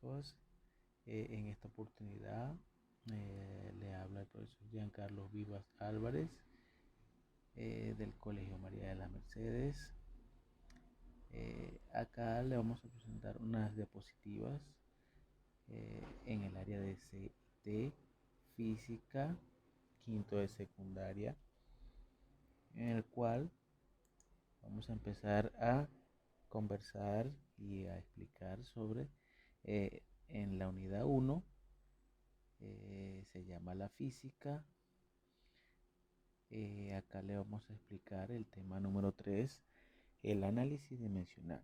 chicos, en esta oportunidad le habla el profesor Giancarlo Vivas Álvarez del Colegio María de las Mercedes. Acá le vamos a presentar unas diapositivas en el área de CIT, física, quinto de secundaria, en el cual vamos a empezar a conversar y a explicar sobre en la unidad 1 se llama la física. Acá le vamos a explicar el tema número 3, el análisis dimensional,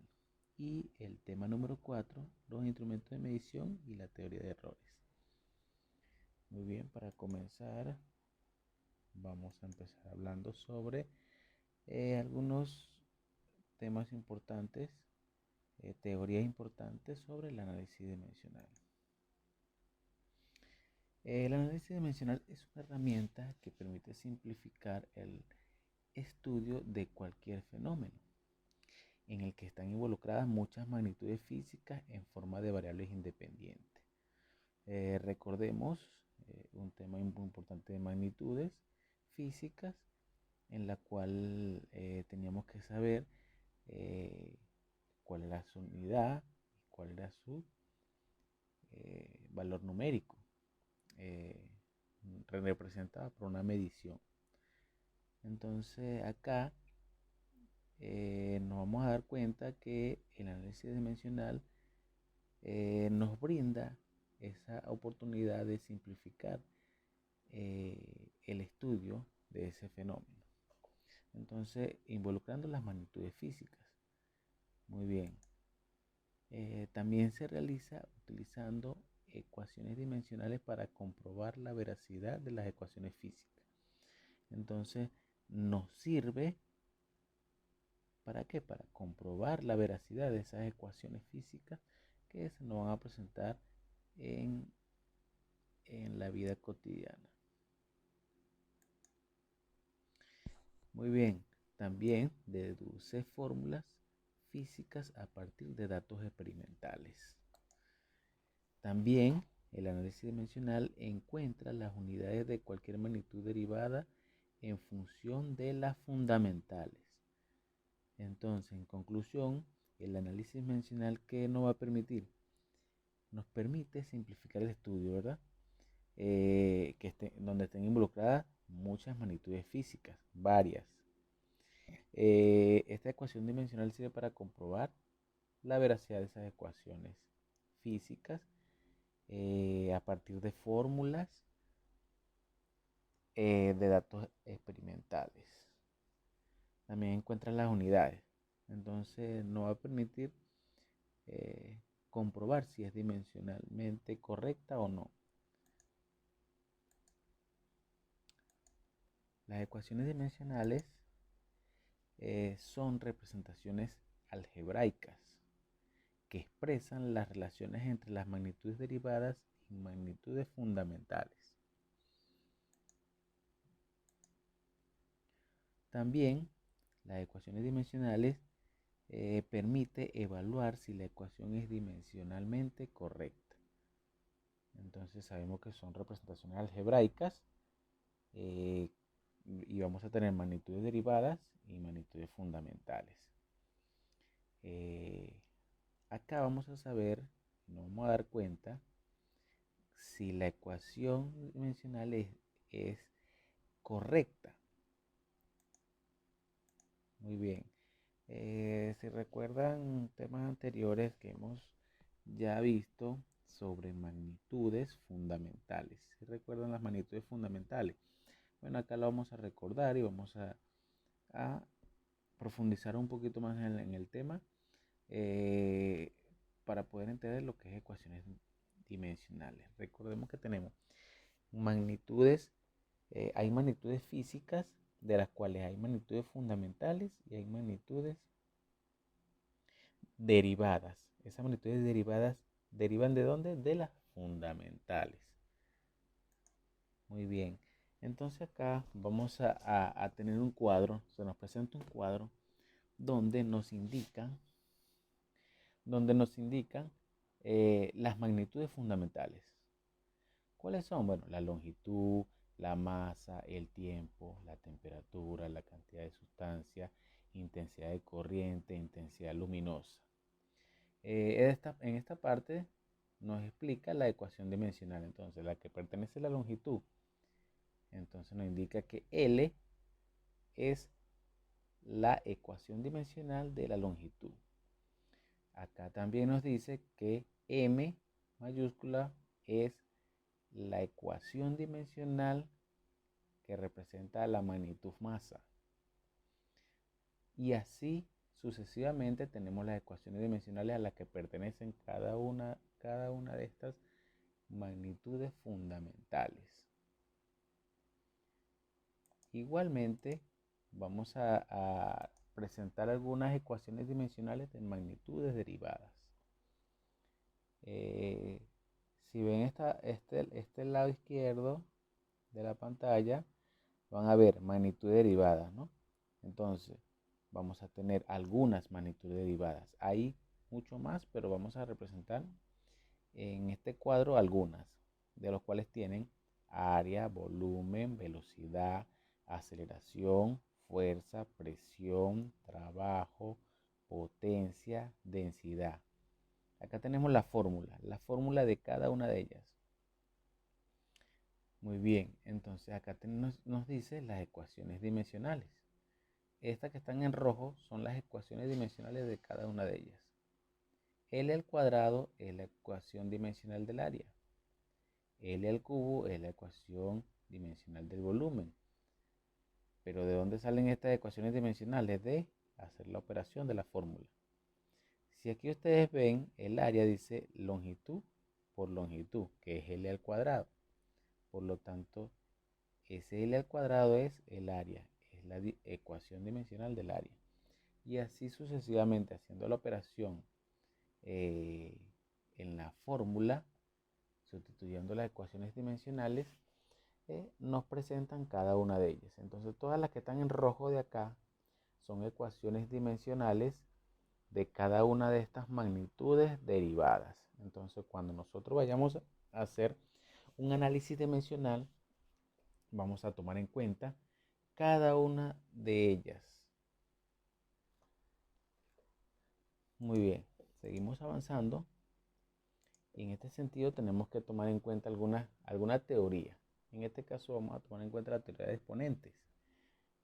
y el tema número 4, los instrumentos de medición y la teoría de errores. Muy bien, para comenzar vamos a empezar hablando sobre algunos temas importantes, teorías importantes sobre el análisis dimensional. El análisis dimensional es una herramienta que permite simplificar el estudio de cualquier fenómeno en el que están involucradas muchas magnitudes físicas en forma de variables independientes. Recordemos un tema muy importante de magnitudes físicas, en la cual teníamos que saber cuál era su unidad y cuál era su valor numérico, representada por una medición. Entonces acá nos vamos a dar cuenta que el análisis dimensional nos brinda esa oportunidad de simplificar el estudio de ese fenómeno. Entonces, involucrando las magnitudes físicas. Muy bien. También se realiza utilizando ecuaciones dimensionales para comprobar la veracidad de las ecuaciones físicas. Entonces, nos sirve ¿para qué? Para comprobar la veracidad de esas ecuaciones físicas que se nos van a presentar en la vida cotidiana. Muy bien, también deduce fórmulas físicas a partir de datos experimentales. También el análisis dimensional encuentra las unidades de cualquier magnitud derivada en función de las fundamentales. Entonces, en conclusión, el análisis dimensional, ¿qué nos va a permitir? Nos permite simplificar el estudio, ¿verdad? Donde estén involucradas muchas magnitudes físicas, varias. Esta ecuación dimensional sirve para comprobar la veracidad de esas ecuaciones físicas a partir de fórmulas de datos experimentales. También encuentra las unidades. Entonces nos va a permitir comprobar si es dimensionalmente correcta o no. Las ecuaciones dimensionales son representaciones algebraicas que expresan las relaciones entre las magnitudes derivadas y magnitudes fundamentales. También las ecuaciones dimensionales permite evaluar si la ecuación es dimensionalmente correcta. Entonces sabemos que son representaciones algebraicas y vamos a tener magnitudes derivadas y magnitudes fundamentales. Acá vamos a saber, nos vamos a dar cuenta si la ecuación dimensional es correcta. Muy bien. Si recuerdan temas anteriores que hemos ya visto sobre magnitudes fundamentales. Si recuerdan las magnitudes fundamentales. Bueno, acá lo vamos a recordar y vamos a profundizar un poquito más en el tema para poder entender lo que es ecuaciones dimensionales. Recordemos que tenemos magnitudes, hay magnitudes físicas de las cuales hay magnitudes fundamentales y hay magnitudes derivadas. Esas magnitudes derivadas derivan ¿de dónde? De las fundamentales. Muy bien. Entonces acá vamos a tener un cuadro, se nos presenta un cuadro donde nos indican las magnitudes fundamentales. ¿Cuáles son? Bueno, la longitud, la masa, el tiempo, la temperatura, la cantidad de sustancia, intensidad de corriente, intensidad luminosa. En esta parte nos explica la ecuación dimensional. Entonces, la que pertenece a la longitud, entonces nos indica que L es la ecuación dimensional de la longitud. Acá también nos dice que M mayúscula es la ecuación dimensional que representa la magnitud masa. Y así sucesivamente tenemos las ecuaciones dimensionales a las que pertenecen cada una de estas magnitudes fundamentales. Igualmente, vamos a presentar algunas ecuaciones dimensionales de magnitudes derivadas. Si ven este lado izquierdo de la pantalla, van a ver magnitudes derivadas, ¿no? Entonces, vamos a tener algunas magnitudes derivadas. Hay mucho más, pero vamos a representar en este cuadro algunas, de los cuales tienen área, volumen, velocidad, aceleración, fuerza, presión, trabajo, potencia, densidad. Acá tenemos la fórmula de cada una de ellas. Muy bien, entonces acá nos dice las ecuaciones dimensionales. Estas que están en rojo son las ecuaciones dimensionales de cada una de ellas. L al cuadrado es la ecuación dimensional del área. L al cubo es la ecuación dimensional del volumen. Pero ¿de dónde salen estas ecuaciones dimensionales? De hacer la operación de la fórmula. Si aquí ustedes ven, el área dice longitud por longitud, que es L al cuadrado. Por lo tanto, ese L al cuadrado es el área, es la ecuación dimensional del área. Y así sucesivamente, haciendo la operación en la fórmula, sustituyendo las ecuaciones dimensionales, nos presentan cada una de ellas. Entonces, todas las que están en rojo de acá son ecuaciones dimensionales de cada una de estas magnitudes derivadas. Entonces, cuando nosotros vayamos a hacer un análisis dimensional, vamos a tomar en cuenta cada una de ellas. Muy bien, seguimos avanzando. Y en este sentido tenemos que tomar en cuenta alguna teoría. En este caso vamos a tomar en cuenta la teoría de exponentes.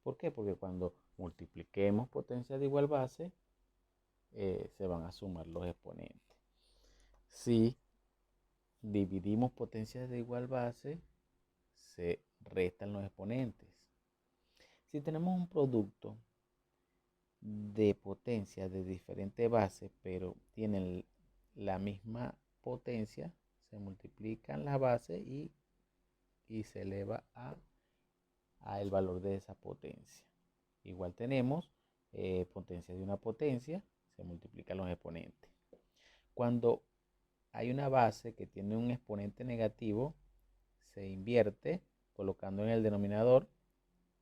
¿Por qué? Porque cuando multipliquemos potencias de igual base, se van a sumar los exponentes. Si dividimos potencias de igual base, se restan los exponentes. Si tenemos un producto de potencias de diferente base, pero tienen la misma potencia, se multiplican las bases y se eleva a el valor de esa potencia. Igual tenemos potencia de una potencia, se multiplican los exponentes. Cuando hay una base que tiene un exponente negativo, se invierte colocando en el denominador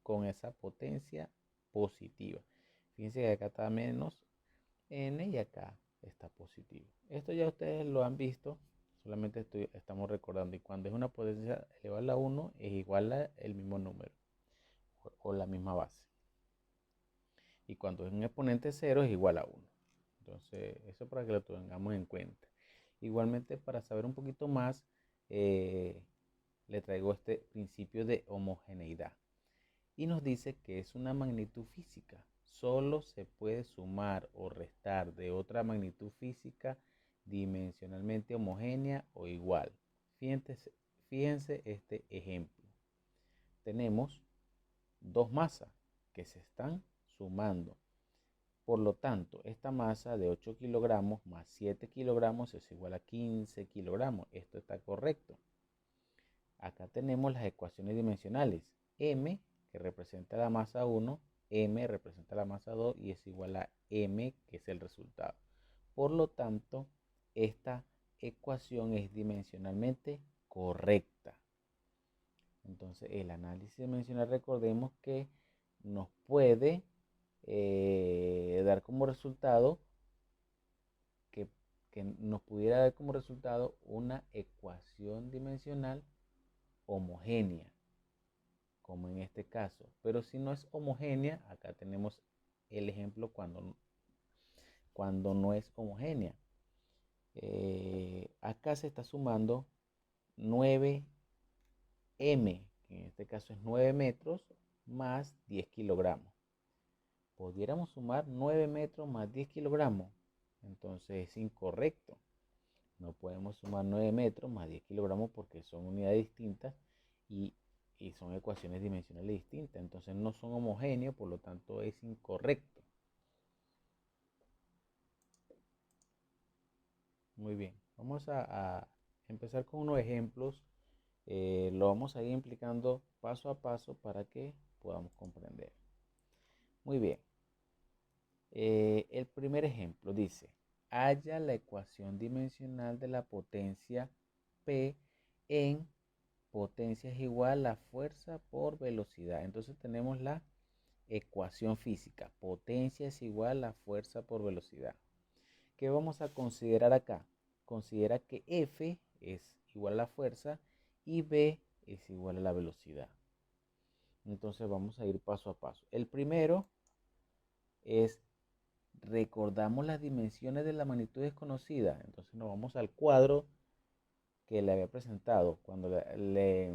con esa potencia positiva. Fíjense que acá está menos n y acá está positivo. Esto ya ustedes lo han visto, solamente estamos recordando. Y cuando es una potencia elevada a la 1 es igual a el mismo número o la misma base. Y cuando es un exponente 0 es igual a 1. Entonces, eso para que lo tengamos en cuenta. Igualmente, para saber un poquito más, le traigo este principio de homogeneidad. Y nos dice que es una magnitud física. Solo se puede sumar o restar de otra magnitud física dimensionalmente homogénea o igual. Fíjense este ejemplo. Tenemos dos masas que se están sumando. Por lo tanto, esta masa de 8 kilogramos más 7 kilogramos es igual a 15 kilogramos. Esto está correcto. Acá tenemos las ecuaciones dimensionales. M, que representa la masa 1, M representa la masa 2 y es igual a M, que es el resultado. Por lo tanto, esta ecuación es dimensionalmente correcta. Entonces, el análisis dimensional, recordemos que nos puede dar como resultado que que nos pudiera dar como resultado una ecuación dimensional homogénea, como en este caso. Pero si no es homogénea, acá tenemos el ejemplo cuando no es homogénea. Acá se está sumando 9m, que en este caso es 9 metros más 10 kilogramos. Pudiéramos sumar 9 metros más 10 kilogramos. Entonces es incorrecto. No podemos sumar 9 metros más 10 kilogramos porque son unidades distintas y son ecuaciones dimensionales distintas. Entonces no son homogéneos, por lo tanto es incorrecto. Muy bien, vamos a empezar con unos ejemplos. Lo vamos a ir implicando paso a paso para que podamos comprender. Muy bien. El primer ejemplo dice, halla la ecuación dimensional de la potencia P en potencia es igual a fuerza por velocidad. Entonces tenemos la ecuación física. Potencia es igual a fuerza por velocidad. ¿Qué vamos a considerar acá? Considera que F es igual a la fuerza y B es igual a la velocidad. Entonces vamos a ir paso a paso. El primero es, recordamos las dimensiones de la magnitud desconocida. Entonces nos vamos al cuadro que le había presentado. Cuando le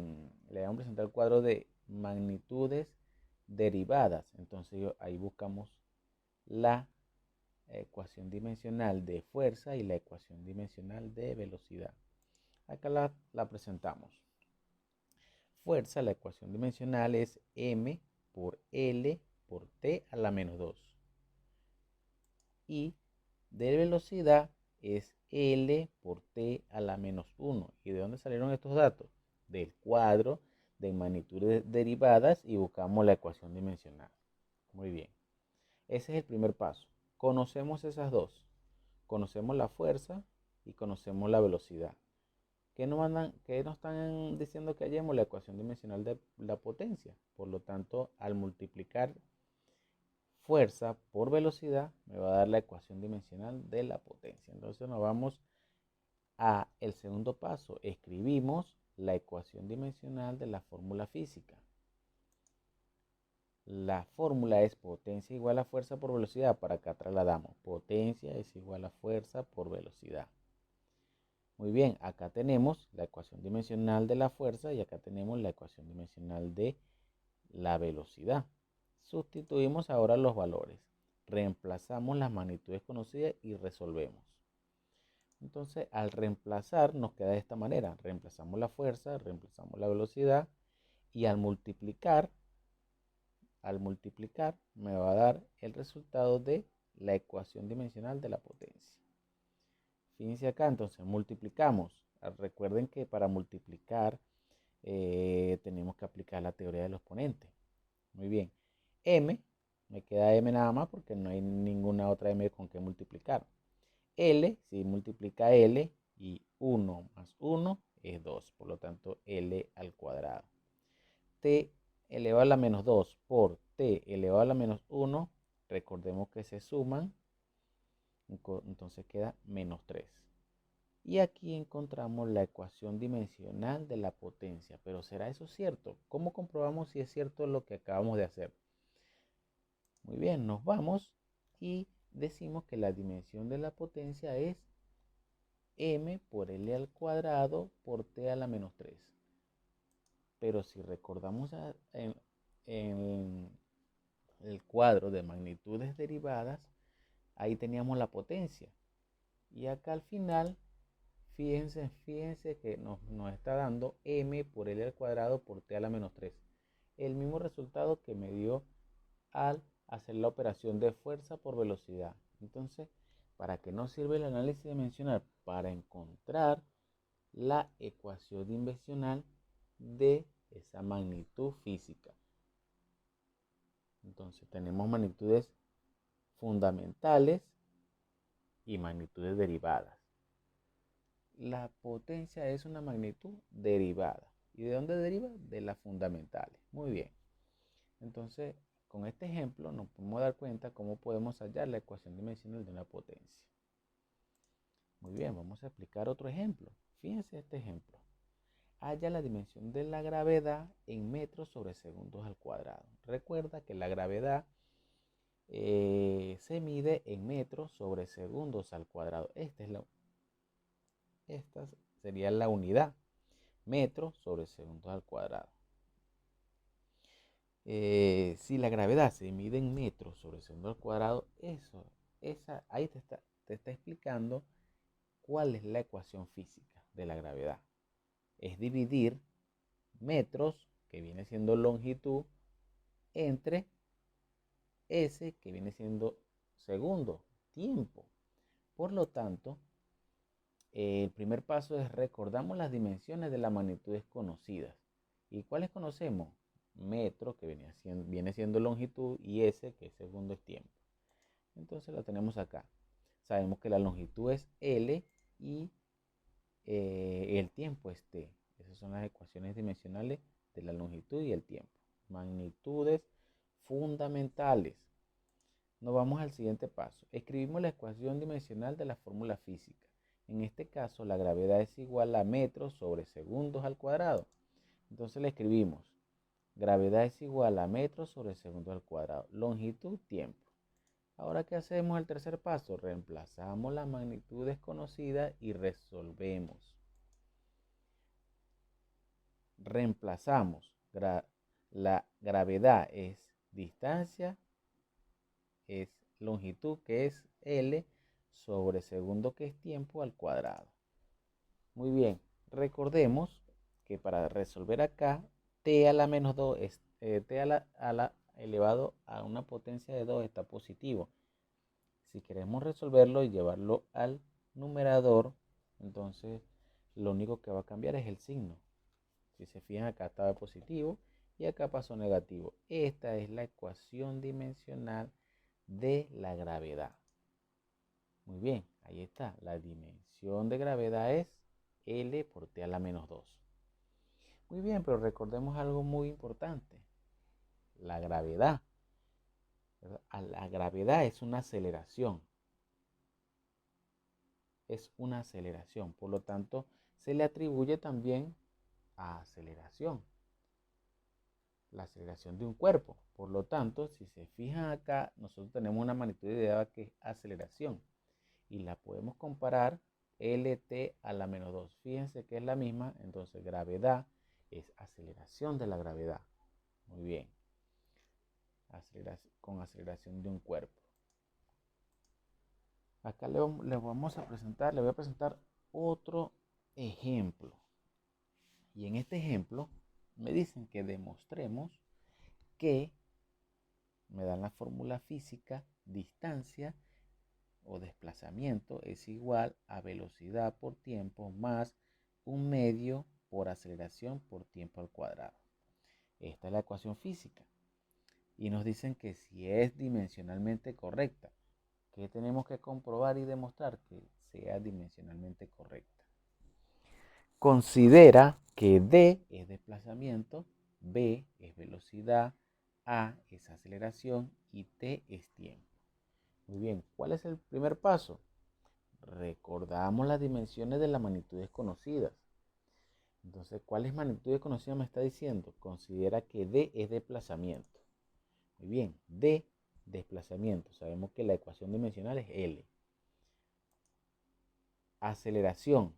habíamos presentado el cuadro de magnitudes derivadas. Entonces ahí buscamos la ecuación dimensional de fuerza y la ecuación dimensional de velocidad. Acá la presentamos. Fuerza, la ecuación dimensional es m por L por T a la menos 2. Y de velocidad es L por T a la menos 1. ¿Y de dónde salieron estos datos? Del cuadro de magnitudes derivadas y buscamos la ecuación dimensional. Muy bien. Ese es el primer paso. Conocemos esas dos. Conocemos la fuerza y conocemos la velocidad. ¿Qué nos están diciendo que hallemos? La ecuación dimensional de la potencia. Por lo tanto, al multiplicar fuerza por velocidad, me va a dar la ecuación dimensional de la potencia. Entonces nos vamos a el segundo paso. Escribimos la ecuación dimensional de la fórmula física. La fórmula es potencia igual a fuerza por velocidad. Para acá trasladamos. Potencia es igual a fuerza por velocidad. Muy bien, acá tenemos la ecuación dimensional de la fuerza y acá tenemos la ecuación dimensional de la velocidad. Sustituimos ahora los valores. Reemplazamos las magnitudes conocidas y resolvemos. Entonces, al reemplazar nos queda de esta manera. Reemplazamos la fuerza, reemplazamos la velocidad y al multiplicar me va a dar el resultado de la ecuación dimensional de la potencia. Fíjense acá, entonces multiplicamos. Recuerden que para multiplicar tenemos que aplicar la teoría de los exponentes. Muy bien. M, me queda M nada más porque no hay ninguna otra M con que multiplicar. L, si multiplica L y 1 más 1 es 2. Por lo tanto, L al cuadrado. T elevado a la menos 2 por T elevado a la menos 1. Recordemos que se suman. Entonces queda menos 3. Y aquí encontramos la ecuación dimensional de la potencia. Pero ¿será eso cierto? ¿Cómo comprobamos si es cierto lo que acabamos de hacer? Muy bien, nos vamos y decimos que la dimensión de la potencia es m por L al cuadrado por T a la menos 3. Pero si recordamos en el cuadro de magnitudes derivadas, ahí teníamos la potencia. Y acá al final, fíjense que nos está dando m por L al cuadrado por T a la menos 3. El mismo resultado que me dio al hacer la operación de fuerza por velocidad. Entonces, ¿para qué nos sirve el análisis dimensional? Para encontrar la ecuación dimensional de esa magnitud física. Entonces, tenemos magnitudes fundamentales y magnitudes derivadas. La potencia es una magnitud derivada. ¿Y de dónde deriva? De las fundamentales. Muy bien. Entonces, con este ejemplo nos podemos dar cuenta cómo podemos hallar la ecuación dimensional de una potencia. Muy bien. Muy bien, vamos a explicar otro ejemplo. Fíjense este ejemplo. Halla la dimensión de la gravedad en metros sobre segundos al cuadrado. Recuerda que la gravedad se mide en metros sobre segundos al cuadrado. Esta sería la unidad, metros sobre segundos al cuadrado. Si la gravedad se mide en metros sobre segundo al cuadrado, ahí te está explicando cuál es la ecuación física de la gravedad. Es dividir metros, que viene siendo longitud, entre S, que viene siendo segundo, tiempo. Por lo tanto, el primer paso es recordamos las dimensiones de las magnitudes conocidas. ¿Y cuáles conocemos? Metro, que viene siendo longitud, y S, que es segundo, es tiempo. Entonces la tenemos acá. Sabemos que la longitud es L y el tiempo es T. Esas son las ecuaciones dimensionales de la longitud y el tiempo. Magnitudes fundamentales. Nos vamos al siguiente paso. Escribimos la ecuación dimensional de la fórmula física. En este caso, la gravedad es igual a metros sobre segundos al cuadrado. Entonces le escribimos. Gravedad es igual a metros sobre segundos al cuadrado. Longitud, tiempo. Ahora, ¿qué hacemos? El tercer paso. Reemplazamos las magnitudes conocidas y resolvemos. Reemplazamos. La gravedad es distancia, es longitud, que es L, sobre segundo, que es tiempo, al cuadrado. Muy bien, recordemos que para resolver acá, t a la menos 2 es t a la elevado a una potencia de 2 está positivo. Si queremos resolverlo y llevarlo al numerador, entonces lo único que va a cambiar es el signo. Si se fijan, acá estaba positivo y acá pasó negativo. Esta es la ecuación dimensional de la gravedad. Muy bien, ahí está. La dimensión de gravedad es L por T a la menos 2. Muy bien, pero recordemos algo muy importante. La gravedad. La gravedad es una aceleración. Es una aceleración. Por lo tanto, se le atribuye también a aceleración. La aceleración de un cuerpo. Por lo tanto, si se fijan acá, nosotros tenemos una magnitud ideada que es aceleración. Y la podemos comparar LT a la menos 2. Fíjense que es la misma, entonces gravedad es aceleración de la gravedad. Muy bien. Con aceleración de un cuerpo. Acá le voy a presentar otro ejemplo. Y en este ejemplo me dicen que demostremos que me dan la fórmula física, distancia o desplazamiento es igual a velocidad por tiempo más un medio por aceleración por tiempo al cuadrado. Esta es la ecuación física. Y nos dicen que si es dimensionalmente correcta, ¿qué tenemos que comprobar y demostrar? Que sea dimensionalmente correcta. Considera que D es desplazamiento, B es velocidad, A es aceleración y T es tiempo. Muy bien, ¿cuál es el primer paso? Recordamos las dimensiones de las magnitudes conocidas. Entonces, ¿cuáles magnitudes conocidas me está diciendo? Considera que D es desplazamiento. Muy bien, D, desplazamiento. Sabemos que la ecuación dimensional es L. Aceleración.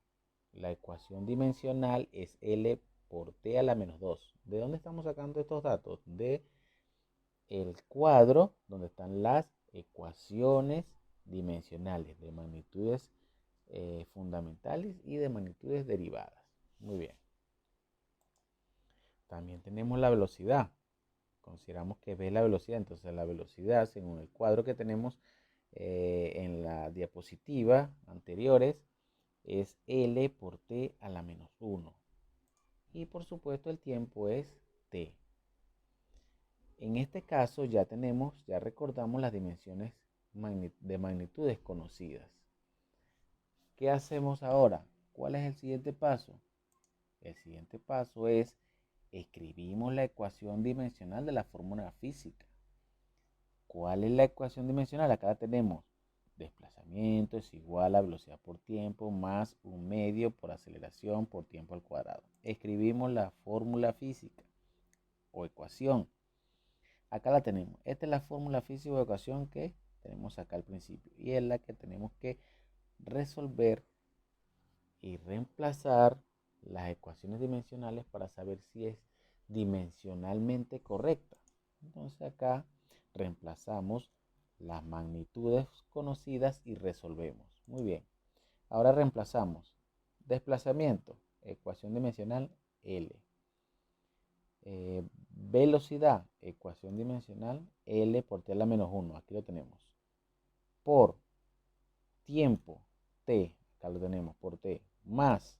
La ecuación dimensional es L por T a la menos 2. ¿De dónde estamos sacando estos datos? De el cuadro donde están las ecuaciones dimensionales de magnitudes fundamentales y de magnitudes derivadas. Muy bien. También tenemos la velocidad. Consideramos que V es la velocidad, entonces la velocidad, según el cuadro que tenemos en la diapositiva anteriores, es L por T a la menos 1. Y por supuesto el tiempo es T. En este caso ya recordamos las dimensiones de magnitudes conocidas. ¿Qué hacemos ahora? ¿Cuál es el siguiente paso? El siguiente paso es escribimos la ecuación dimensional de la fórmula física. ¿Cuál es la ecuación dimensional? Acá la tenemos. Desplazamiento es igual a velocidad por tiempo más un medio por aceleración por tiempo al cuadrado. Escribimos la fórmula física o ecuación. Acá la tenemos. Esta es la fórmula física o ecuación que tenemos acá al principio. Y es la que tenemos que resolver y reemplazar las ecuaciones dimensionales para saber si es dimensionalmente correcta. Entonces acá reemplazamos las magnitudes conocidas y resolvemos. Muy bien. Ahora reemplazamos desplazamiento, ecuación dimensional L. Velocidad, ecuación dimensional L por T a la menos 1. Aquí lo tenemos. Por tiempo, T, acá lo tenemos, por T, más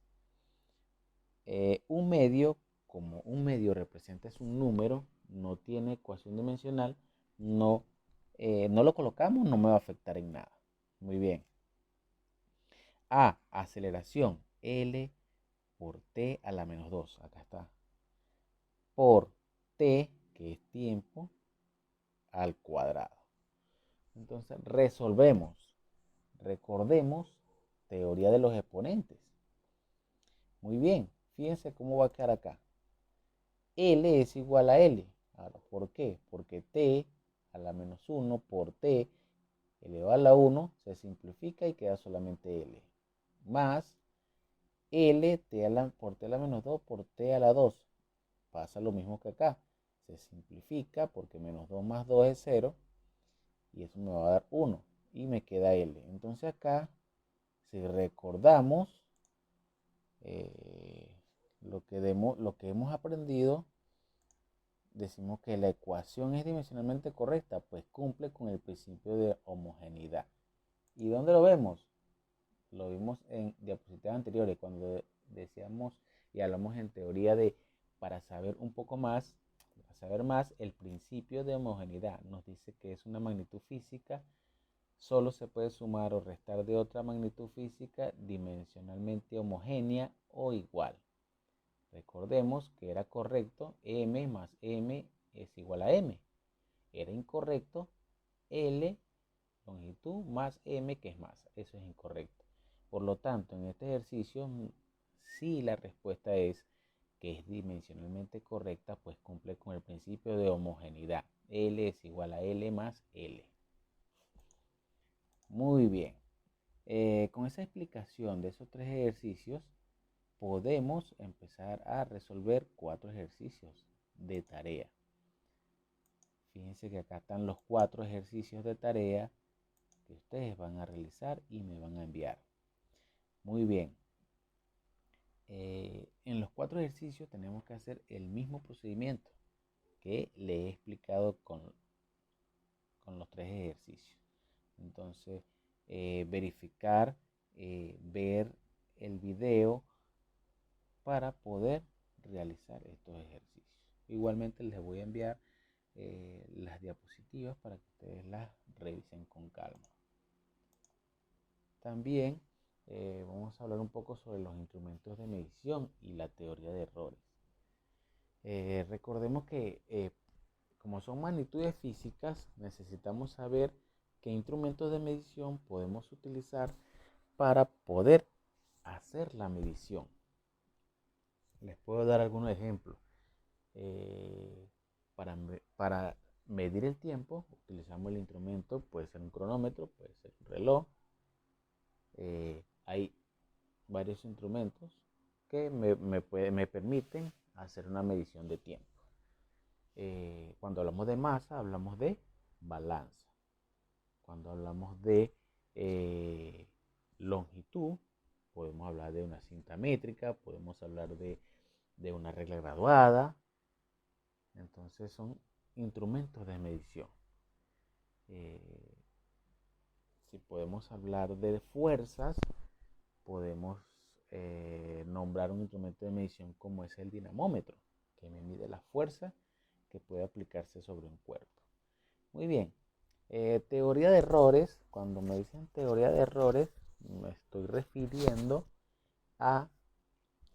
un medio, como un medio representa es un número, no tiene ecuación dimensional, no lo colocamos, no me va a afectar en nada. Muy bien. A, aceleración, L por T a la menos 2, acá está. Por T, que es tiempo, al cuadrado. Entonces, resolvemos. Recordemos teoría de los exponentes. Muy bien, fíjense cómo va a quedar acá. L es igual a L. Ahora, ¿por qué? Porque T a la menos 1 por T elevado a la 1 se simplifica y queda solamente L. Más L por T a la menos 2 por T a la 2. Pasa lo mismo que acá. Se simplifica porque menos 2 más 2 es 0. Y eso me va a dar 1. Y me queda L. Entonces acá, si recordamos lo que hemos aprendido, decimos que la ecuación es dimensionalmente correcta, pues cumple con el principio de homogeneidad. ¿Y dónde lo vemos? Lo vimos en diapositivas anteriores, cuando decíamos y hablamos en teoría de, para saber un poco más, para saber más, el principio de homogeneidad nos dice que es una magnitud física, solo se puede sumar o restar de otra magnitud física dimensionalmente homogénea o igual. Recordemos que era correcto m más m es igual a m. Era incorrecto L longitud más m que es masa. Eso es incorrecto. Por lo tanto, en este ejercicio, si la respuesta es que es dimensionalmente correcta, pues cumple con el principio de homogeneidad. L es igual a L más L. Muy bien. Con esa explicación de esos tres ejercicios, podemos empezar a resolver 4 ejercicios de tarea. Fíjense que acá están los 4 ejercicios de tarea que ustedes van a realizar y me van a enviar. Muy bien. En los 4 ejercicios tenemos que hacer el mismo procedimiento que le he explicado con los 3 ejercicios. Entonces, verificar, ver el video para poder realizar estos ejercicios. Igualmente les voy a enviar las diapositivas para que ustedes las revisen con calma. También vamos a hablar un poco sobre los instrumentos de medición y la teoría de errores. Recordemos que como son magnitudes físicas, necesitamos saber qué instrumentos de medición podemos utilizar para poder hacer la medición. Les puedo dar algunos ejemplos. Para medir el tiempo, utilizamos el instrumento, puede ser un cronómetro, puede ser un reloj. Hay varios instrumentos que me permiten hacer una medición de tiempo. Cuando hablamos de masa, hablamos de balanza. Cuando hablamos de longitud, podemos hablar de una cinta métrica, podemos hablar de una regla graduada. Entonces son instrumentos de medición. Si podemos hablar de fuerzas, podemos nombrar un instrumento de medición como es el dinamómetro, que me mide la fuerza que puede aplicarse sobre un cuerpo. Muy bien. Teoría de errores. Cuando me dicen teoría de errores, me estoy refiriendo a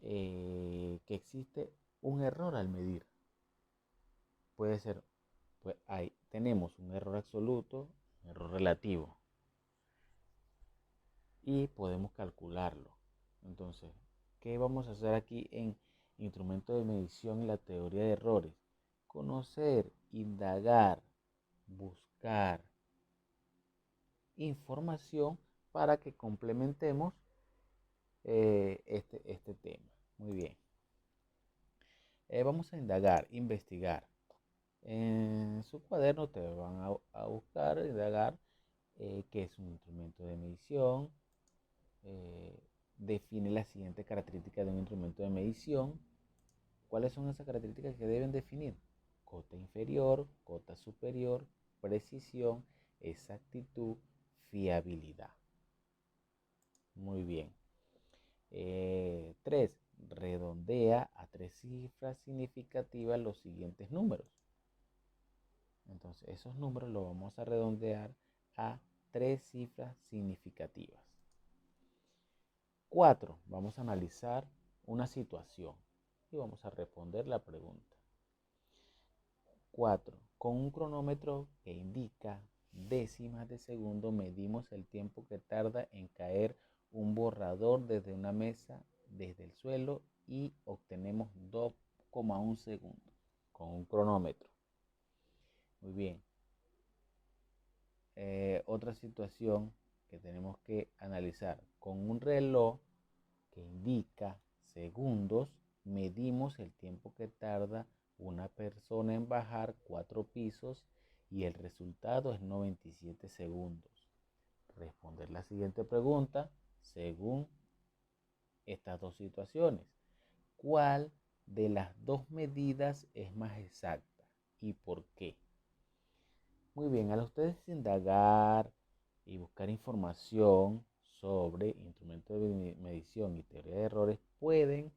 que existe un error al medir. Puede ser, pues tenemos un error absoluto, un error relativo. y podemos calcularlo. Entonces, ¿qué vamos a hacer aquí en instrumento de medición y la teoría de errores? Conocer, indagar, buscar información para que complementemos este tema. Muy bien. Vamos a indagar, investigar. En su cuaderno te van a buscar, indagar qué es un instrumento de medición. eh, Define las siguientes características de un instrumento de medición. ¿Cuáles son esas características que deben definir? Cota inferior, cota superior, precisión, exactitud, fiabilidad. Muy bien. 3. Redondea a 3 cifras significativas los siguientes números. Entonces, esos números los vamos a redondear a 3 cifras significativas. 4. Vamos a analizar una situación y vamos a responder la pregunta. 4. Con un cronómetro que indica décimas de segundo medimos el tiempo que tarda en caer un borrador desde una mesa desde el suelo y obtenemos 2,1 segundos con un cronómetro. Muy bien. Otra situación que tenemos que analizar. Con un reloj que indica segundos, medimos el tiempo que tarda una persona en bajar 4 pisos y el resultado es 97 segundos. Responder la siguiente pregunta según estas dos situaciones. ¿Cuál de las dos medidas es más exacta y por qué? Muy bien, al ustedes indagar y buscar información sobre instrumentos de medición y teoría de errores, pueden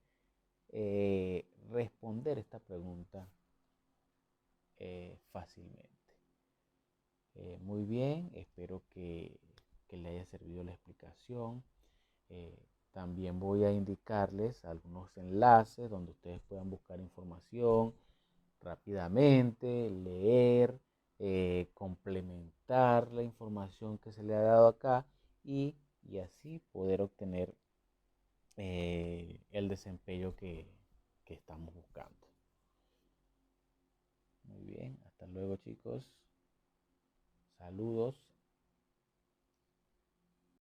responder esta pregunta fácilmente. Muy bien, espero que le haya servido la explicación. También voy a indicarles algunos enlaces donde ustedes puedan buscar información rápidamente, leer, complementar la información que se le ha dado acá y así poder obtener el desempeño que estamos buscando. Muy bien, hasta luego chicos. Saludos.